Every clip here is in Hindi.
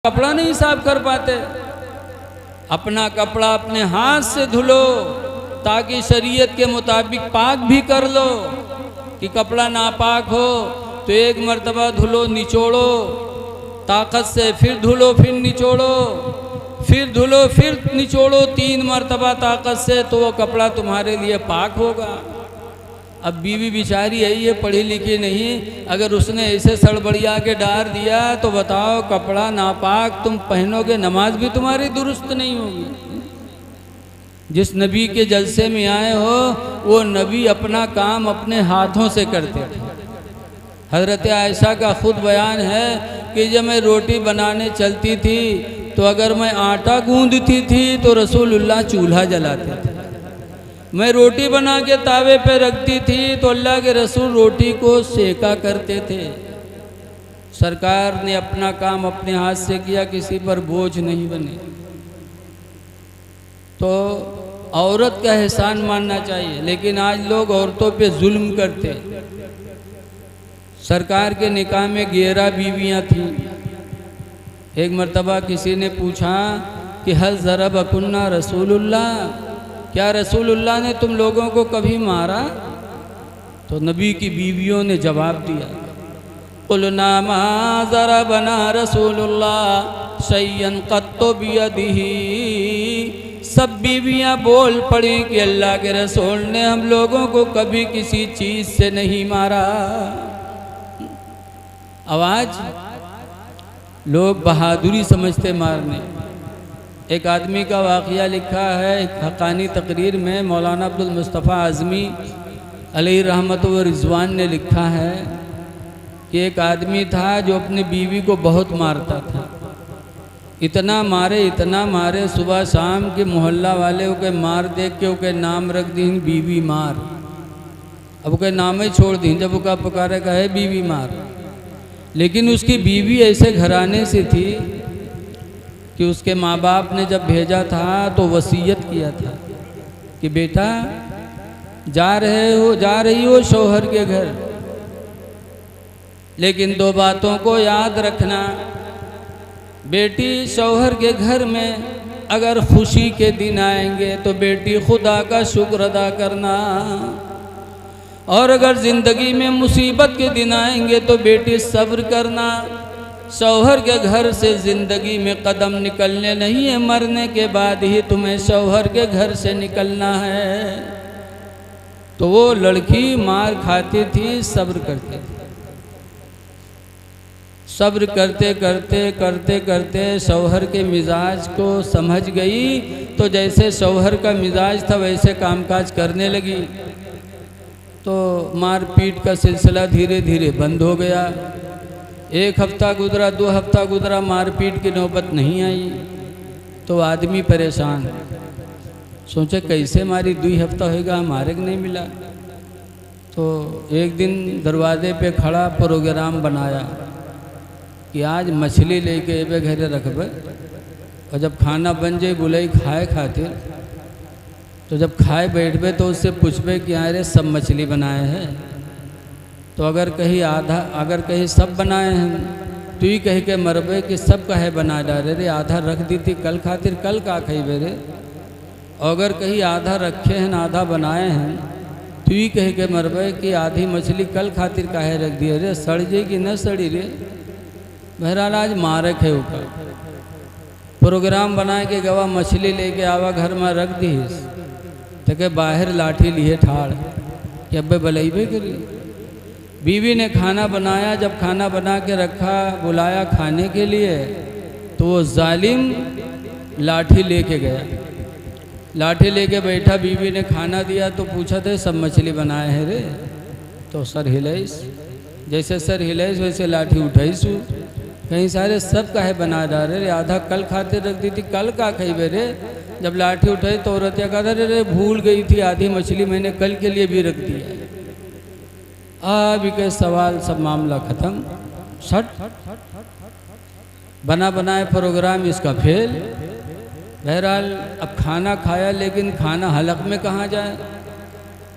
कपड़ा नहीं साफ कर पाते। अपना कपड़ा अपने हाथ से धुलो ताकि शरीयत के मुताबिक पाक भी कर लो। कि कपड़ा नापाक हो तो एक मर्तबा धुलो, निचोड़ो ताकत से, फिर धुलो, फिर निचोड़ो, फिर धुलो, फिर निचोड़ो 3 मर्तबा ताकत से, तो वो कपड़ा तुम्हारे लिए पाक होगा। अब बीवी बेचारी है, ये पढ़ी लिखी नहीं, अगर उसने ऐसे सड़बड़िया के डार दिया तो बताओ, कपड़ा नापाक तुम पहनोगे, नमाज भी तुम्हारी दुरुस्त नहीं होगी। जिस नबी के जलसे में आए हो वो नबी अपना काम अपने हाथों से करते थे। हज़रत आयशा का खुद बयान है कि जब मैं रोटी बनाने चलती थी तो अगर मैं आटा गूंदती थी तो रसूलुल्लाह चूल्हा जलाते थे। मैं रोटी बना के तावे पे रखती थी तो अल्लाह के रसूल रोटी को सेका करते थे। सरकार ने अपना काम अपने हाथ से किया, किसी पर बोझ नहीं बने। तो औरत का एहसान मानना चाहिए, लेकिन आज लोग औरतों पे जुल्म करते। सरकार के निकाह में 11 बीवियाँ थीं। एक मर्तबा किसी ने पूछा कि हल ज़रबकुन्ना रसूलुल्लाह, क्या रसूलुल्लाह ने तुम लोगों को कभी मारा? तो नबी की बीवियों ने जवाब दिया, कुलना मा ज़रबना रसूलुल्लाह शय्यन क़त्तु बियदिही। सब बीवियाँ बोल पड़ी कि अल्लाह के रसूल ने हम लोगों को कभी किसी चीज़ से नहीं मारा। आवाज़ लोग बहादुरी समझते मारने। एक आदमी का वाक़या लिखा है एक हक़ानी तकरीर में, मौलाना अब्दुल मुस्तफ़ा आज़मी अलैहि रहमत व रिज़वान ने लिखा है कि एक आदमी था जो अपनी बीवी को बहुत मारता था। इतना मारे सुबह शाम के मोहल्ला वाले ओके मार देख के ओके नाम रख दी बीवी मार। अब ओके नाम ही छोड़ दी, जब ओका पुकारे का है बीवी मार। लेकिन उसकी बीवी ऐसे घराने से थी कि उसके माँ बाप ने जब भेजा था तो वसीयत किया था कि बेटा जा रही हो शौहर के घर, लेकिन 2 बातों को याद रखना। बेटी शौहर के घर में अगर खुशी के दिन आएंगे तो बेटी खुदा का शुक्र अदा करना, और अगर ज़िंदगी में मुसीबत के दिन आएंगे तो बेटी सब्र करना। शौहर के घर से ज़िंदगी में कदम निकलने नहीं है, मरने के बाद ही तुम्हें शौहर के घर से निकलना है। तो वो लड़की मार खाती थी, सब्र करती थी। सब्र करते करते शौहर के मिजाज को समझ गई, तो जैसे शौहर का मिजाज था वैसे कामकाज करने लगी। तो मार पीट का सिलसिला धीरे धीरे बंद हो गया। 1 हफ्ता गुजरा, 2 हफ्ता गुजरा, मारपीट की नौबत नहीं आई। तो आदमी परेशान, सोचे कैसे मारी, 2 हफ्ता होगा हमारे को नहीं मिला। तो एक दिन दरवाजे पे खड़ा प्रोग्राम बनाया कि आज मछली लेके एबे घरे रखबे, और जब खाना बन जाए बुलाई खाए खातिर, तो जब खाए बैठबे तो उससे पूछबे कि अरे सब मछली बनाए हैं। तो अगर कहीं सब बनाए हैं तो ही कह के मरबे कि सब कहे बना डाले रे, आधा रख दी थी कल खातिर, कल का खइबे रे। अगर कहीं आधा रखे हैं आधा बनाए हैं तो ही कह के मरबे कि आधी मछली कल खातिर काहे रख दिए रे, सड़ जाए कि न सड़ी रे। बहरहाल आज मारक है ऊपर प्रोग्राम बनाए के गवा मछली लेके आवा घर में रख दी, तो के बाहर लाठी लिए ठाड़ कि अब्बे बलैबे करी। बीवी ने खाना बनाया, जब खाना बना के रखा, बुलाया खाने के लिए, तो वो जालिम लाठी लेके गया। लाठी लेके बैठा, बीवी ने खाना दिया तो पूछा थे सब मछली बनाए हैं रे? तो सर हिलाइस, जैसे सर हिलाइस वैसे लाठी उठाईस, कहीं सारे सब काहे बना डाले रे, आधा कल खाते रख दी थी, कल का खइबे रे। जब लाठी उठाई तो औरत क्या कहा, रे भूल गई थी, आधी मछली मैंने कल के लिए भी रख दिया। अभी के सवाल सब मामला ख़त्म। सट बना बनाए प्रोग्राम इसका फेल। बहरहाल अब खाना खाया, लेकिन खाना हलक में कहाँ जाए,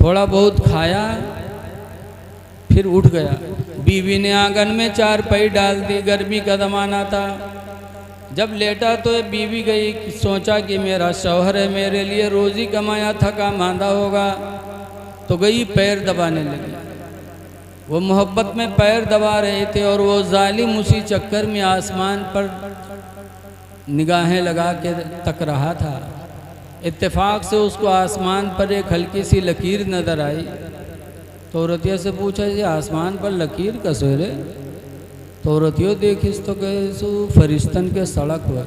थोड़ा बहुत खाया फिर उठ गया। बीवी ने आंगन में चारपाई डाल दी, गर्मी का ज़माना था। जब लेटा तो ये बीवी गई, सोचा कि मेरा शौहर है, मेरे लिए रोज़ी कमाया, थका मांदा होगा, तो गई पैर दबाने लगी। वो मोहब्बत में पैर दबा रहे थे और वो जालिम उसी चक्कर में आसमान पर निगाहें लगा के तक रहा था। इत्तेफाक से उसको आसमान पर एक हल्की सी लकीर नज़र आई, तो औरतिया से पूछा, ये आसमान पर लकीर कैसे रे? तो औरतियों देखिस तो कहे सो फरिश्तन के सड़क हुआ,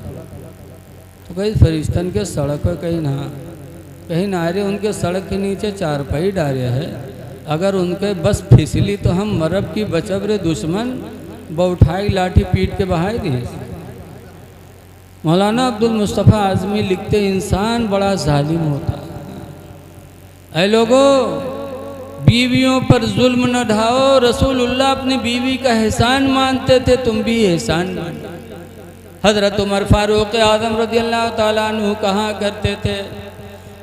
तो कहीं फरिश्तन के सड़क है, कहीं ना रे, उनके सड़क के नीचे चारपाई डाले है, अगर उनके बस फिसली तो हम मरब की बचब रे दुश्मन, बउठाई लाठी पीट के बहाई दी। मौलाना अब्दुल मुस्तफ़ा आज़मी लिखते, इंसान बड़ा जालिम होता है। ऐ लोगों, बीवियों पर जुल्म न ढाओ। रसूलुल्लाह अपनी बीवी का एहसान मानते थे, तुम भी एहसान मानो। हज़रत उमर फारूक आज़म रज़ियल्लाहु ताला अन्हु कहा करते थे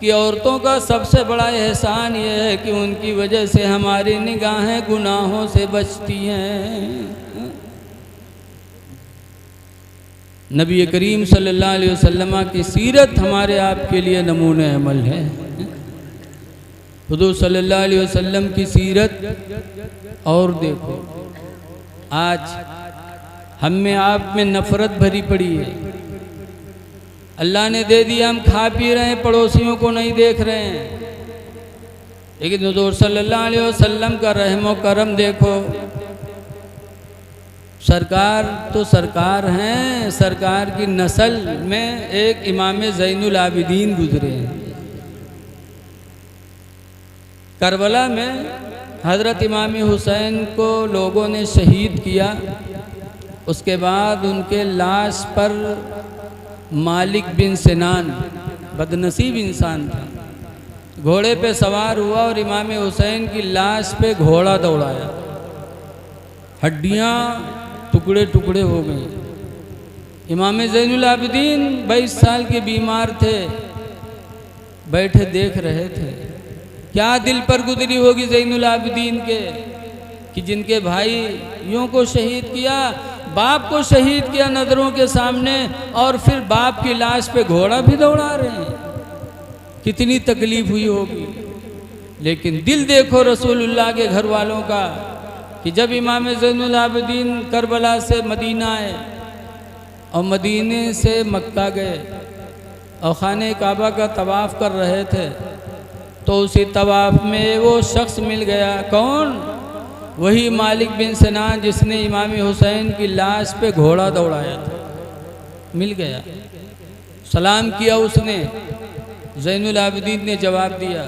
कि औरतों का सबसे बड़ा एहसान ये है कि उनकी वजह से हमारी निगाहें गुनाहों से बचती हैं। नबी करीम सल्लल्लाहु अलैहि वसल्लम की सीरत हमारे आपके लिए नमूने अमल है। हुज़ूर सल्लल्लाहु अलैहि वसल्लम की सीरत। और देखो, आज हम में आप में नफ़रत भरी पड़ी है। अल्लाह ने दे दिया, हम खा पी रहे हैं, पड़ोसियों को नहीं देख रहे हैं। लेकिन हुज़ूर सल्लल्लाहु अलैहि वसल्लम का रहमो करम देखो। सरकार तो सरकार हैं, सरकार की नस्ल में एक इमाम ज़ैनुल आबिदीन गुजरे हैं। करबला में हज़रत इमाम हुसैन को लोगों ने शहीद किया। उसके बाद उनके लाश पर मालिक बिन सिनान, बदनसीब इंसान था, घोड़े पे सवार हुआ और इमाम हुसैन की लाश पे घोड़ा दौड़ाया। हड्डियाँ टुकड़े टुकड़े हो गई। इमाम ज़ैनुल आबिदीन 22 साल के बीमार थे, बैठे देख रहे थे। क्या दिल पर गुजरी होगी ज़ैनुल आबिदीन के कि जिनके भाइयों को शहीद किया, बाप को शहीद किया नज़रों के सामने, और फिर बाप की लाश पे घोड़ा भी दौड़ा रहे हैं। कितनी तकलीफ़ हुई होगी। लेकिन दिल देखो रसूलुल्लाह के घर वालों का कि जब इमाम ज़ैनुल आबिदीन करबला से मदीना आए और मदीने से मक्का गए और खाने काबा का तवाफ़ कर रहे थे, तो उसी तवाफ़ में वो शख्स मिल गया। कौन? वही मालिक बिन सिनान जिसने इमाम हुसैन की लाश पे घोड़ा दौड़ाया था, मिल गया। सलाम किया उसने, ज़ैनुल आबिदीन ने जवाब दिया।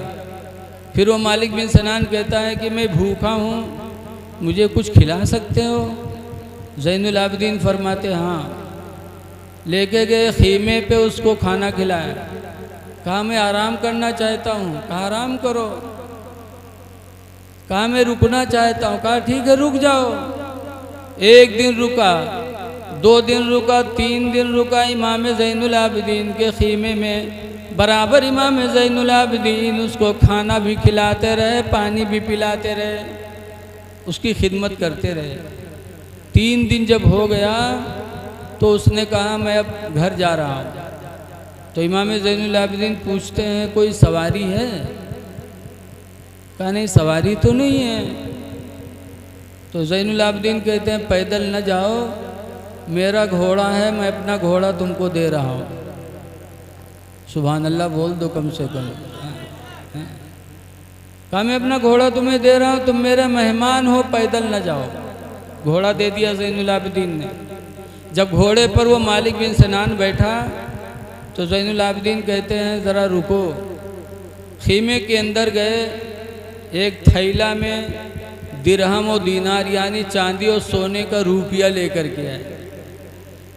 फिर वो मालिक बिन सिनान कहता है कि मैं भूखा हूँ, मुझे कुछ खिला सकते हो? ज़ैनुल आबिदीन फरमाते हाँ। लेके गए खीमे पे, उसको खाना खिलाया। कहा मैं आराम करना चाहता हूँ। कहा आराम करो। कहा मैं रुकना चाहता हूँ। कहा ठीक है रुक जाओ। 1 दिन रुका, 2 दिन रुका, 3 दिन रुका। इमाम ज़ैनुल आबिदीन के खीमे में बराबर इमाम ज़ैनुल आबिदीन उसको खाना भी खिलाते रहे, पानी भी पिलाते रहे, उसकी खिदमत करते रहे। 3 दिन जब हो गया तो उसने कहा मैं अब घर जा रहा हूँ। तो इमाम ज़ैनुल आबिदीन पूछते हैं कोई सवारी है? कहा नहीं सवारी तो नहीं है। तो ज़ैनुल आबिदीन कहते हैं पैदल न जाओ, मेरा घोड़ा है, मैं अपना घोड़ा तुमको दे रहा हूँ। सुभान अल्लाह बोल दो कम से कम। कहा मैं अपना घोड़ा तुम्हें दे रहा हूँ, तुम मेरे मेहमान हो, पैदल न जाओ। घोड़ा दे दिया ज़ैनुल आबिदीन ने। जब घोड़े पर वो मालिक बिन सिनान बैठा तो ज़ैनुल आबिदीन कहते हैं ज़रा रुको। खीमे के अंदर गए, एक थैला में दिरहम और दीनार यानी चांदी और सोने का रुपया लेकर के आए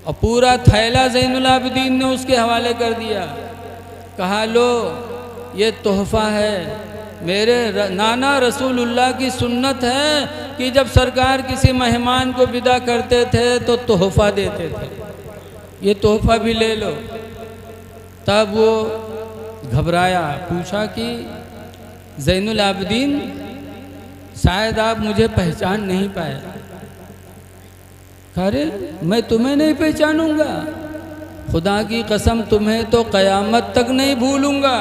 और पूरा थैला ज़ैनुल आबिदीन ने उसके हवाले कर दिया। कहा लो ये तोहफ़ा है, मेरे नाना रसूलुल्लाह की सुन्नत है कि जब सरकार किसी मेहमान को विदा करते थे तो तोहफ़ा देते थे, ये तोहफ़ा भी ले लो। तब वो घबराया, पूछा कि ज़ैनुल आबिदीन शायद आप मुझे पहचान नहीं पाए। अरे मैं तुम्हें नहीं पहचानूंगा, खुदा की कसम तुम्हें तो क़यामत तक नहीं भूलूंगा,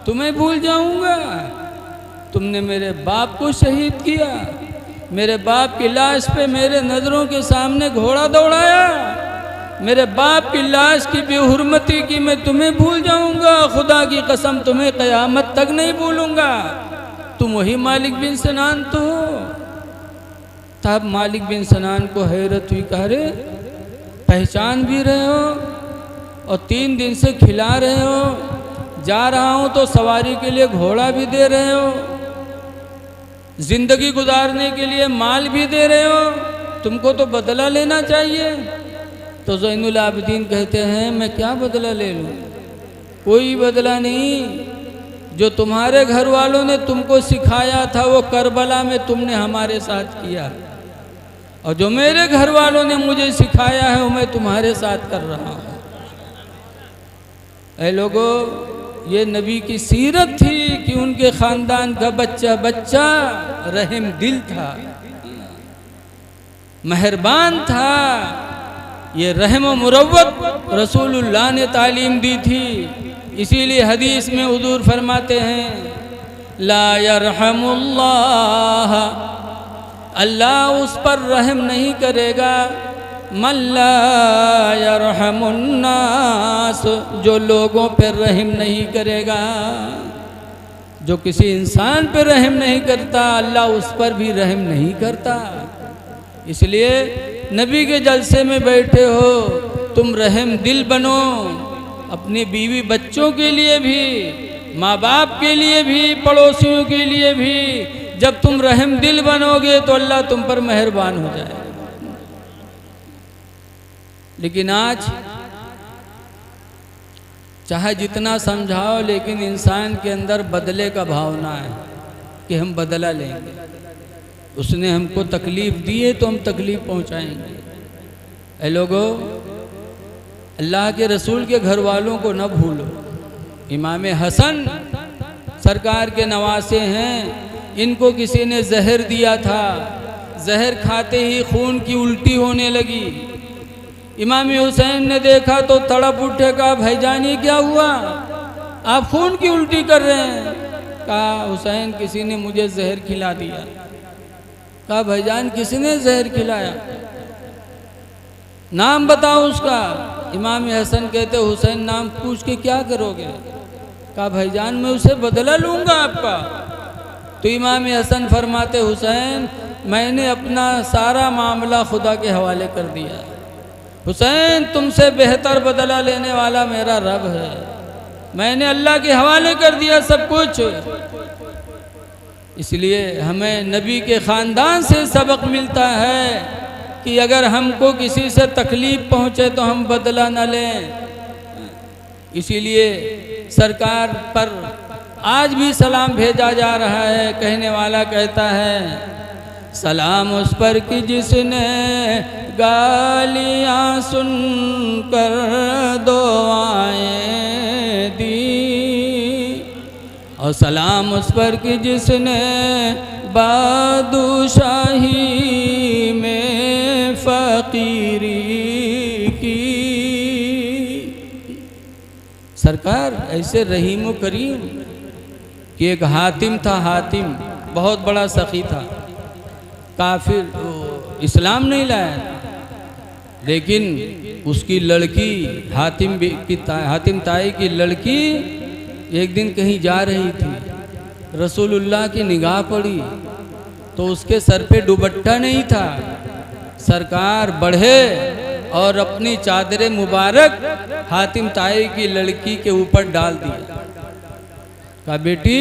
तुम्हें भूल जाऊंगा। तुमने मेरे बाप को शहीद किया, मेरे बाप की लाश पे मेरे नज़रों के सामने घोड़ा दौड़ाया, मेरे बाप की लाश की बेहुरमती की मैं तुम्हें भूल जाऊंगा। खुदा की कसम तुम्हें क़यामत तक नहीं भूलूंगा। तुम वही मालिक बिन सनान तो हो। तब मालिक बिन सनान को हैरत हुई, कहा रे पहचान भी रहे हो और 3 दिन से खिला रहे हो, जा रहा हूँ तो सवारी के लिए घोड़ा भी दे रहे हो, जिंदगी गुजारने के लिए माल भी दे रहे हो, तुमको तो बदला लेना चाहिए। तो ज़ैनुल आबिदीन कहते हैं मैं क्या बदला ले लूँ, कोई बदला नहीं। जो तुम्हारे घर वालों ने तुमको सिखाया था वो करबला में तुमने हमारे साथ किया, और जो मेरे घर वालों ने मुझे सिखाया है वो मैं तुम्हारे साथ कर रहा हूँ। ऐ लोगों, ये नबी की सीरत थी कि उनके ख़ानदान का बच्चा बच्चा रहम दिल था, मेहरबान था। ये रहम व मुरव्वत रसूलुल्लाह ने तालीम दी थी। इसीलिए हदीस में हुजूर फरमाते हैं ला यरहमुल्लाह, अल्लाह उस पर रहम नहीं करेगा, मल्ला यरहमुन्नास, जो लोगों पर रहम नहीं करेगा। जो किसी इंसान पर रहम नहीं करता अल्लाह उस पर भी रहम नहीं करता। इसलिए नबी के जलसे में बैठे हो, तुम रहम दिल बनो, अपनी बीवी बच्चों के लिए भी, माँ बाप के लिए भी, पड़ोसियों के लिए भी। जब तुम रहम दिल बनोगे तो अल्लाह तुम पर मेहरबान हो जाएगा। लेकिन आज चाहे जितना समझाओ, लेकिन इंसान के अंदर बदले का भावना है कि हम बदला लेंगे। उसने हमको तकलीफ़ दी है तो हम तकलीफ़ पहुंचाएंगे। ऐ लोगों, अल्लाह के रसूल के घर वालों को न भूलो। इमाम हसन सरकार के नवासे हैं, इनको किसी ने जहर दिया था, जहर खाते ही खून की उल्टी होने लगी। इमाम हुसैन ने देखा तो तड़प उठे, कहा भाईजान ये क्या हुआ, आप खून की उल्टी कर रहे हैं। कहा हुसैन किसी ने मुझे जहर खिला दिया। कहा भाईजान किसने जहर खिलाया, नाम बताओ उसका। इमाम हसन कहते हुसैन नाम पूछ के क्या करोगे। कहा भाईजान मैं उसे बदला लूँगा आपका। तो इमाम हसन फरमाते हुसैन मैंने अपना सारा मामला खुदा के हवाले कर दिया। हुसैन तुमसे बेहतर बदला लेने वाला मेरा रब है, मैंने अल्लाह के हवाले कर दिया सब कुछ। इसलिए हमें नबी के ख़ानदान से सबक मिलता है कि अगर हमको किसी से तकलीफ़ पहुँचे तो हम बदला न लें। इसीलिए सरकार पर आज भी सलाम भेजा जा रहा है। कहने वाला कहता है सलाम उस पर कि जिसने गालियाँ सुनकर दुआएं दी, और सलाम उस पर कि जिसने बादशाही में फ़कीरी की। सरकार ऐसे रहीम करीम कि एक हातिम था, हातिम बहुत बड़ा सखी था, काफिर, इस्लाम नहीं लाया, लेकिन उसकी लड़की हातिम ताई की लड़की एक दिन कहीं जा रही थी, रसूलुल्लाह की निगाह पड़ी तो उसके सर पे दुपट्टा नहीं था। सरकार बढ़े और अपनी चादर मुबारक हातिम ताई की लड़की के ऊपर डाल दिया। कहा बेटी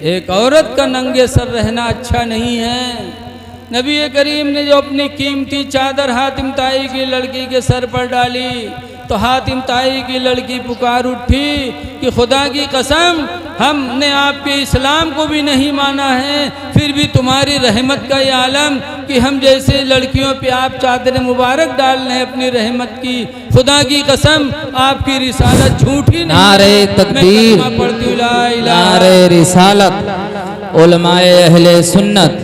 एक औरत का नंगे सर रहना अच्छा नहीं है। नबी करीम ने जो अपनी कीमती चादर हातिम ताई की लड़की के सर पर डाली तो हातिम ताई की लड़की पुकार उठी कि खुदा की कसम हमने आपके इस्लाम को भी नहीं माना है, फिर भी तुम्हारी रहमत का ये आलम कि हम जैसे लड़कियों पे आप चादर मुबारक डाल रहे हैं अपनी रहमत की। खुदा की कसम आपकी रिसालत झूठी नहीं। नारे तकबीर, नारे रिसालत, उलमाए अहले सुन्नत,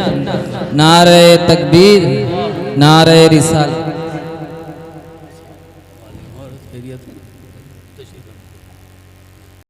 नारे तकबीर, नारे रिसालत। खैरियत तशरीफ